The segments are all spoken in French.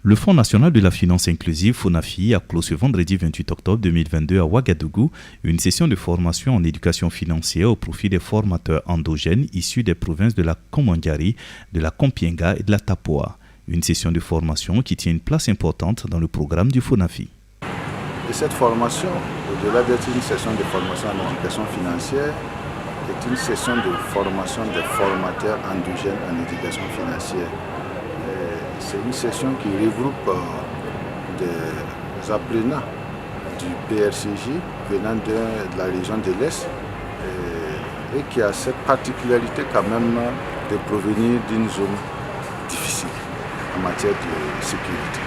Le Fonds national de la finance inclusive, FONAFI, a clos ce vendredi 28 octobre 2022 à Ouagadougou une session de formation en éducation financière au profit des formateurs endogènes issus des provinces de la Komandjari, de la Kompienga et de la Tapoa. Une session de formation qui tient une place importante dans le programme du FONAFI. Et cette formation, au-delà d'être une session de formation en éducation financière, est une session de formation des formateurs endogènes en éducation financière. C'est une session qui regroupe des apprenants du PRCJ venant de la région de l'Est et qui a cette particularité quand même de provenir d'une zone difficile en matière de sécurité.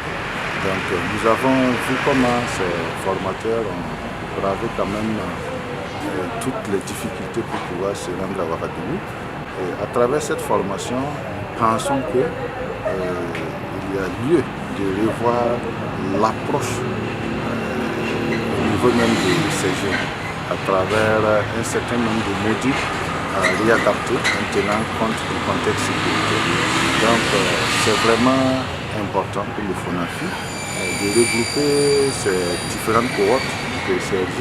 Donc nous avons vu comment ces formateurs ont bravé quand même toutes les difficultés pour pouvoir se rendre à Ouagadougou. Et à travers cette formation, nous pensons que il y a lieu de revoir l'approche au niveau même de ces jeunes à travers un certain nombre de modules réadaptés en tenant compte du contexte sécuritaire. Donc c'est vraiment important pour le FONAFI de regrouper ces différentes cohortes de CRJ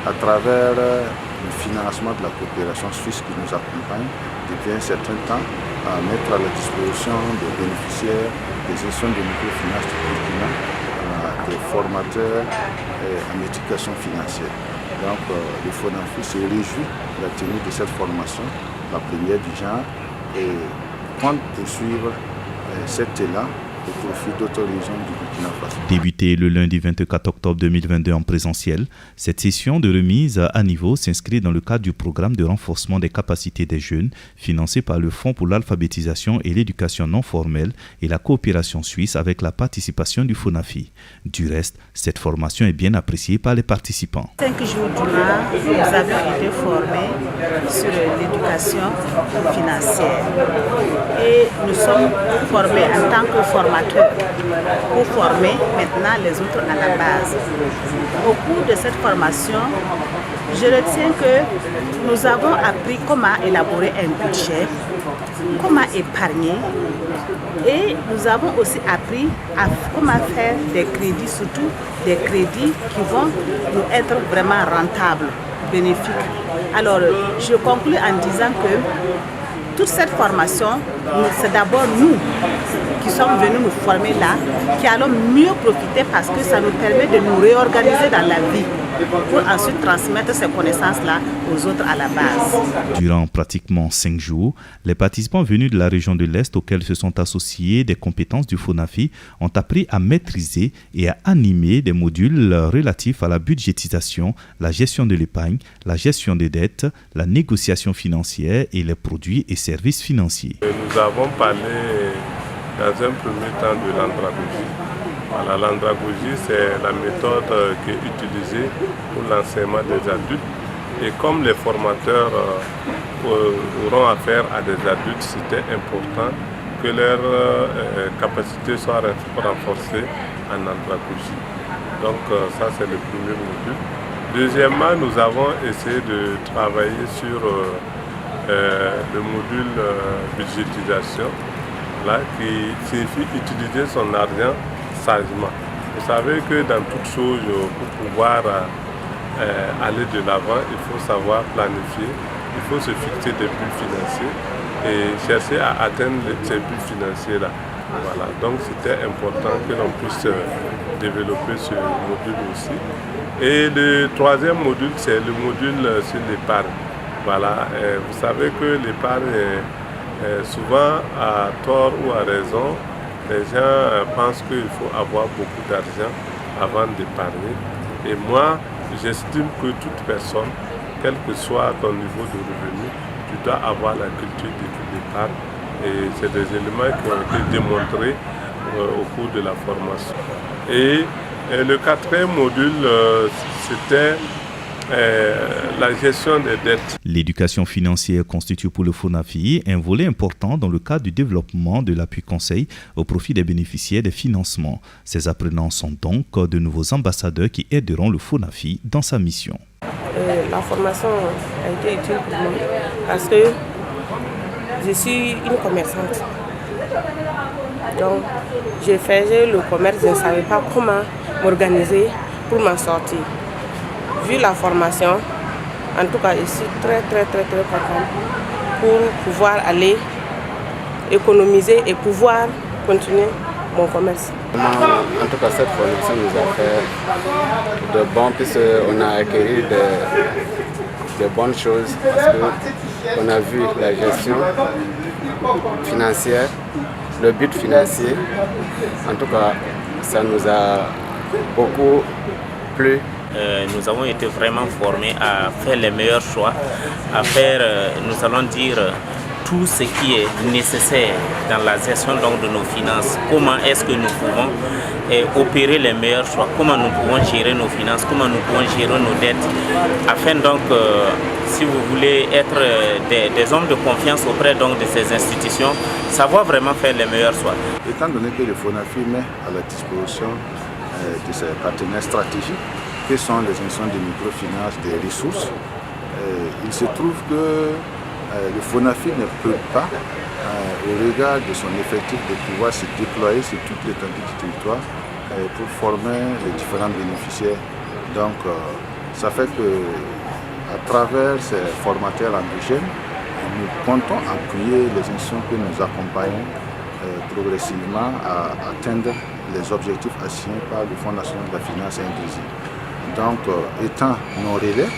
à travers le financement de la coopération suisse qui nous accompagne depuis un certain temps à mettre à la disposition des bénéficiaires des gestions de microfinance du Burkina, des formateurs en éducation financière. Donc le FONAFI se réjouit de la tenue de cette formation, la première du genre, et compte poursuivre cet élan au profit d'autres régions du Burkina Faso. Débutée le lundi 24 octobre 2022 en présentiel, cette session de remise à niveau s'inscrit dans le cadre du programme de renforcement des capacités des jeunes financé par le Fonds pour l'alphabétisation et l'éducation non formelle et la coopération suisse avec la participation du FONAFI. Du reste, cette formation est bien appréciée par les participants. 5 jours durant, nous avons été formés sur l'éducation financière et nous sommes formés en tant que formateurs pour former maintenant les autres à la base. Au cours de cette formation, je retiens que nous avons appris comment élaborer un budget, comment épargner et nous avons aussi appris comment faire des crédits, surtout des crédits qui vont nous être vraiment rentables, bénéfiques. Alors, je conclue en disant que toute cette formation, c'est d'abord nous qui sommes venus nous former là, qui allons mieux profiter parce que ça nous permet de nous réorganiser dans la vie pour ensuite transmettre ces connaissances-là aux autres à la base. Durant pratiquement 5 jours, les participants venus de la région de l'Est auxquels se sont associés des compétences du FONAFI ont appris à maîtriser et à animer des modules relatifs à la budgétisation, la gestion de l'épargne, la gestion des dettes, la négociation financière et les produits et services financiers. Nous avons parlé dans un premier temps de l'andragogie. Voilà, l'andragogie, c'est la méthode qui est utilisée pour l'enseignement des adultes. Et comme les formateurs auront affaire à des adultes, c'était important que leurs capacités soient renforcées en andragogie. Donc ça, c'est le premier module. Deuxièmement, nous avons essayé de travailler sur le module budgétisation, là, qui signifie utiliser son argent sagement. Vous savez que dans toute chose, pour pouvoir aller de l'avant, il faut savoir planifier, il faut se fixer des buts financiers et chercher à atteindre ces buts financiers-là. Voilà. Donc c'était important que l'on puisse développer ce module aussi. Et le troisième module, c'est le module sur l'épargne. Voilà. Vous savez que l'épargne, souvent à tort ou à raison, les gens pensent qu'il faut avoir beaucoup d'argent avant d'épargner. Et moi, j'estime que toute personne, quel que soit ton niveau de revenu, tu dois avoir la culture de l'épargne. Et c'est des éléments qui ont été démontrés au cours de la formation. Et le quatrième module, c'était la gestion des dettes. L'éducation financière constitue pour le FONAFI un volet important dans le cadre du développement de l'appui conseil au profit des bénéficiaires des financements. Ces apprenants sont donc de nouveaux ambassadeurs qui aideront le FONAFI dans sa mission. La formation a été utile pour moi parce que je suis une commerçante. Donc, j'ai fait le commerce, je ne savais pas comment m'organiser pour m'en sortir. Vu la formation, en tout cas, je suis très contente pour pouvoir aller économiser et pouvoir continuer mon commerce. En tout cas, cette formation nous a fait de bon, puisqu'on a acquis de bonnes choses, parce qu'on a vu la gestion financière, le but financier. En tout cas, ça nous a beaucoup plu. Nous avons été vraiment formés à faire les meilleurs choix, à faire, nous allons dire, tout ce qui est nécessaire dans la gestion donc, de nos finances. Comment est-ce que nous pouvons opérer les meilleurs choix, comment nous pouvons gérer nos finances, comment nous pouvons gérer nos dettes, afin donc, si vous voulez être des hommes de confiance auprès donc, de ces institutions, savoir vraiment faire les meilleurs choix. Étant donné que le FONAFI met à la disposition de ses partenaires stratégiques, que sont les institutions de microfinance, des ressources, il se trouve que le FONAFI ne peut pas, au regard de son effectif, de pouvoir se déployer sur toute l'étendue du territoire pour former les différents bénéficiaires. Donc, ça fait que, à travers ces formateurs endogènes, nous comptons appuyer les institutions que nous accompagnons progressivement à atteindre les objectifs assignés par le Fonds national de la finance inclusive. Donc, étant nos relais,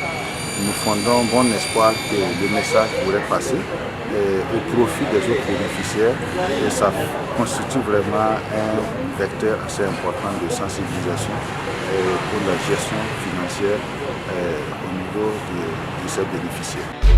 nous fondons bon espoir que le message pourrait passer au profit des autres bénéficiaires et ça constitue vraiment un vecteur assez important de sensibilisation pour la gestion financière au niveau de ces bénéficiaires.